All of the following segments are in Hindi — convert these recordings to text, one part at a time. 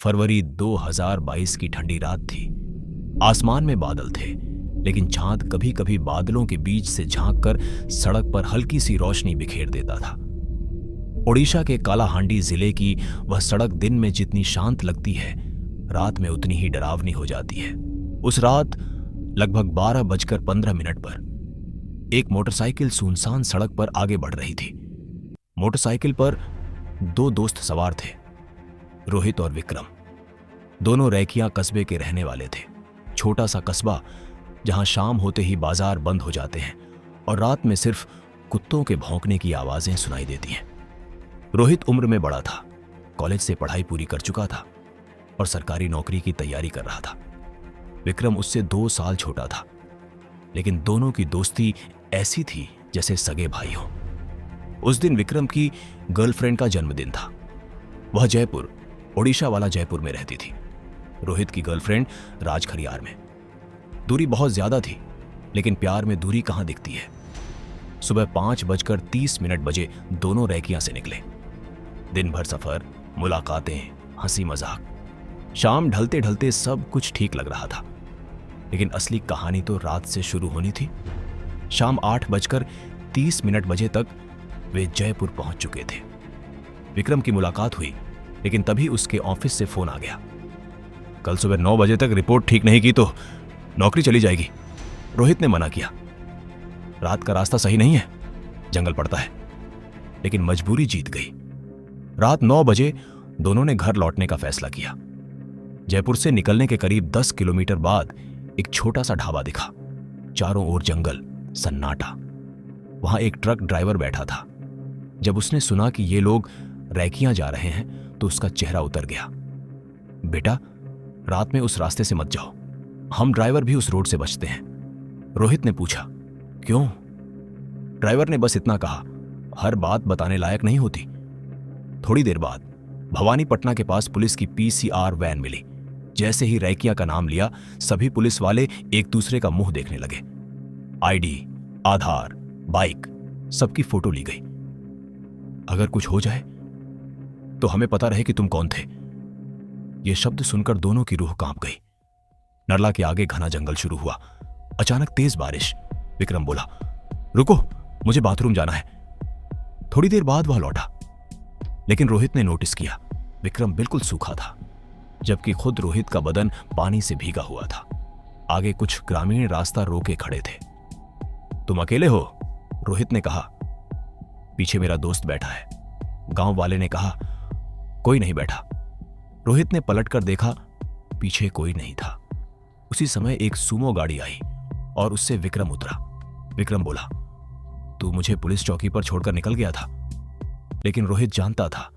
फरवरी 2022 की ठंडी रात थी। आसमान में बादल थे, लेकिन चांद कभी कभी बादलों के बीच से झांककर सड़क पर हल्की सी रोशनी बिखेर देता था। ओडिशा के कालाहांडी जिले की वह सड़क दिन में जितनी शांत लगती है, रात में उतनी ही डरावनी हो जाती है। उस रात लगभग 12:15 पर एक मोटरसाइकिल सुनसान सड़क पर आगे बढ़ रही थी। मोटरसाइकिल पर दो दोस्त सवार थे, रोहित और विक्रम। दोनों रैकिया कस्बे के रहने वाले थे। छोटा सा कस्बा जहां शाम होते ही बाजार बंद हो जाते हैं और रात में सिर्फ कुत्तों के भौंकने की आवाजें सुनाई देती हैं। रोहित उम्र में बड़ा था, कॉलेज से पढ़ाई पूरी कर चुका था और सरकारी नौकरी की तैयारी कर रहा था। विक्रम उससे 2 साल छोटा था, लेकिन दोनों की दोस्ती ऐसी थी जैसे सगे भाई हो। उस दिन विक्रम की गर्लफ्रेंड का जन्मदिन था। वह जयपुर, ओडिशा वाला जयपुर में रहती थी। रोहित की गर्लफ्रेंड राजखरियार में। दूरी बहुत ज्यादा थी, लेकिन प्यार में दूरी कहां दिखती है। सुबह 5:30 बजे दोनों रैकिया से निकले। दिन भर सफर, मुलाकातें, हंसी मजाक। शाम ढलते ढलते सब कुछ ठीक लग रहा था, लेकिन असली कहानी तो रात से शुरू होनी थी। शाम 8:30 बजे तक वे जयपुर पहुंच चुके थे। विक्रम की मुलाकात हुई, लेकिन तभी उसके ऑफिस से फोन आ गया। कल सुबह 9 बजे तक रिपोर्ट ठीक नहीं की तो नौकरी चली जाएगी। रोहित ने मना किया। रात का रास्ता सही नहीं है, जंगल पड़ता है। लेकिन मजबूरी जीत गई। रात 9 बजे दोनों ने घर लौटने का फैसला किया। जयपुर से निकलने के करीब 10 किलोमीटर बाद एक छोटा सा ढाबा दिखा। चारों ओर जंगल, सन्नाटा। वहां एक ट्रक ड्राइवर बैठा था। जब उसने सुना कि ये लोग रैकियां जा रहे हैं तो उसका चेहरा उतर गया। बेटा, रात में उस रास्ते से मत जाओ, हम ड्राइवर भी उस रोड से बचते हैं। रोहित ने पूछा, क्यों? ड्राइवर ने बस इतना कहा, हर बात बताने लायक नहीं होती। थोड़ी देर बाद भवानीपटना के पास पुलिस की पीसीआर वैन मिली। जैसे ही रैकिया का नाम लिया, सभी पुलिस वाले एक दूसरे का मुंह देखने लगे। आईडी, आधार, बाइक, सबकी फोटो ली गई। अगर कुछ हो जाए तो हमें पता रहे कि तुम कौन थे। यह शब्द सुनकर दोनों की रूह कांप गई। नरला के आगे घना जंगल शुरू हुआ। अचानक तेज बारिश। विक्रम बोला, रुको, मुझे बाथरूम जाना है। थोड़ी देर बाद वह लौटा, लेकिन रोहित ने नोटिस किया विक्रम बिल्कुल सूखा था, जबकि खुद रोहित का बदन पानी से भीगा हुआ था। आगे कुछ ग्रामीण रास्ता रोके खड़े थे। तुम अकेले हो? रोहित ने कहा। पीछे मेरा दोस्त बैठा है। गांव वाले ने कहा। कोई नहीं बैठा। रोहित ने पलटकर देखा, पीछे कोई नहीं था। उसी समय एक सुमो गाड़ी आई और उससे विक्रम उतरा। विक्रम बोला, तू मुझे पुलिस चौकी पर छोड़कर निकल गया था। लेकिन रोहित जानता था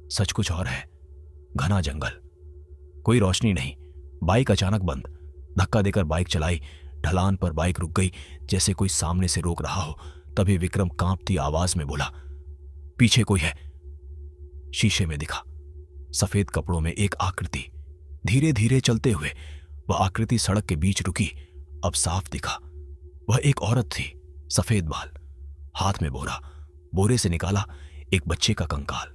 सच कुछ और है। घना जंगल, कोई रोशनी नहीं। बाइक अचानक बंद। धक्का देकर बाइक चलाई। ढलान पर बाइक रुक गई, जैसे कोई सामने से रोक रहा हो। तभी विक्रम कांपती आवाज में बोला, पीछे कोई है। शीशे में दिखा सफेद कपड़ों में एक आकृति। धीरे धीरे चलते हुए वह आकृति सड़क के बीच रुकी। अब साफ दिखा, वह एक औरत थी। सफेद बाल, हाथ में बोरा। बोरे से निकाला एक बच्चे का कंकाल।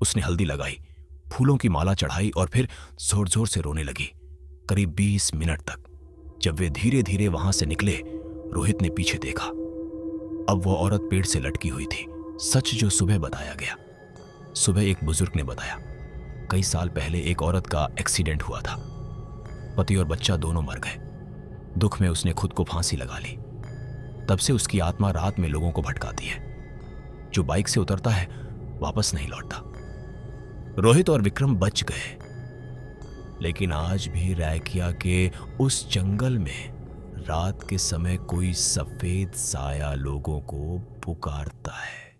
उसने हल्दी लगाई, फूलों की माला चढ़ाई और फिर जोर जोर से रोने लगी। करीब 20 मिनट तक। जब वे धीरे धीरे वहां से निकले, रोहित ने पीछे देखा। अब वो औरत पेड़ से लटकी हुई थी। सच जो सुबह बताया गया। सुबह एक बुजुर्ग ने बताया, कई साल पहले एक औरत का एक्सीडेंट हुआ था। पति और बच्चा दोनों मर गए। दुख में उसने खुद को फांसी लगा ली। तब से उसकी आत्मा रात में लोगों को भटकाती है। जो बाइक से उतरता है वापस नहीं लौटता। रोहित और विक्रम बच गए, लेकिन आज भी रैकिया के उस जंगल में रात के समय कोई सफेद साया लोगों को पुकारता है।